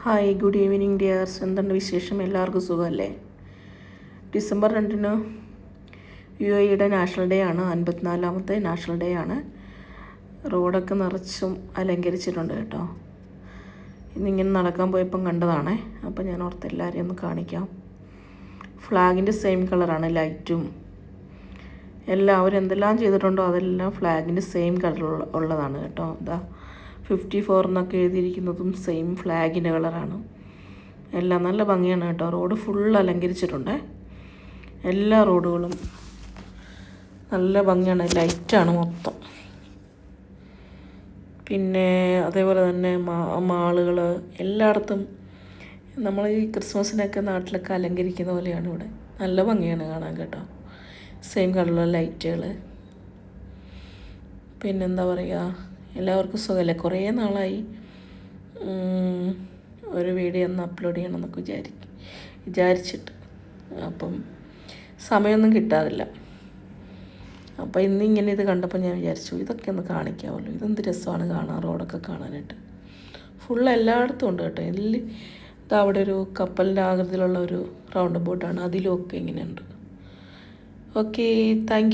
Hi, good evening dears. എന്തുണ്ട് വിശേഷം? എല്ലാവർക്കും സുഖമല്ലേ? ഡിസംബർ 2 UAE നാഷണൽ ഡേ ആണ്. 54ാമത്തെ നാഷണൽ ഡേ ആണ്. റോഡൊക്കെ നിറച്ചും അലങ്കരിച്ചിട്ടുണ്ട് കേട്ടോ. ഇന്നിങ്ങനെ നടക്കാൻ പോയപ്പം കണ്ടതാണേ. അപ്പം ഞാൻ ഓർത്ത് എല്ലാവരെയും ഒന്ന് കാണിക്കാം. ഫ്ലാഗിൻ്റെ സെയിം കളറാണ്, ലൈറ്റും എല്ലാവരും എന്തെല്ലാം ചെയ്തിട്ടുണ്ടോ അതെല്ലാം ഫ്ലാഗിൻ്റെ സെയിം കളർ ഉള്ളതാണ് കേട്ടോ. ഇതാ 54 എന്നൊക്കെ എഴുതിയിരിക്കുന്നതും സെയിം ഫ്ലാഗിൻ്റെ കളറാണ്. എല്ലാം നല്ല ഭംഗിയാണ് കേട്ടോ. റോഡ് ഫുൾ അലങ്കരിച്ചിട്ടുണ്ട്. എല്ലാ റോഡുകളും നല്ല ഭംഗിയാണ്, ലൈറ്റാണ് മൊത്തം. പിന്നെ അതേപോലെ തന്നെ മാളുകൾ എല്ലായിടത്തും നമ്മൾ ഈ ക്രിസ്മസിനൊക്കെ നാട്ടിലൊക്കെ അലങ്കരിക്കുന്ന പോലെയാണ് ഇവിടെ. നല്ല ഭംഗിയാണ് കാണാൻ കേട്ടോ. സെയിം കളറുള്ള ലൈറ്റുകൾ. പിന്നെന്താ പറയുക, എല്ലാവർക്കും സുഖമല്ലേ? കുറേ നാളായി ഒരു വീഡിയോ ഒന്ന് അപ്ലോഡ് ചെയ്യണമെന്നൊക്കെ വിചാരിച്ചിട്ട് അപ്പം സമയമൊന്നും കിട്ടാറില്ല. അപ്പോൾ ഇന്നിങ്ങനെ ഇത് കണ്ടപ്പോൾ ഞാൻ വിചാരിച്ചു ഇതൊക്കെ ഒന്ന് കാണിക്കാമല്ലോ. ഇതെന്ത് രസമാണ് കാണാൻ, റോഡൊക്കെ കാണാനായിട്ട്. ഫുള്ള് എല്ലായിടത്തും ഉണ്ട് കേട്ടോ. ഇത് അവിടെ ഒരു കപ്പലിൻ്റെ ആകൃതിയിലുള്ള ഒരു റൗണ്ട് ബോട്ടാണ്, അതിലുമൊക്കെ ഇങ്ങനെയുണ്ട്. Okay, thank you.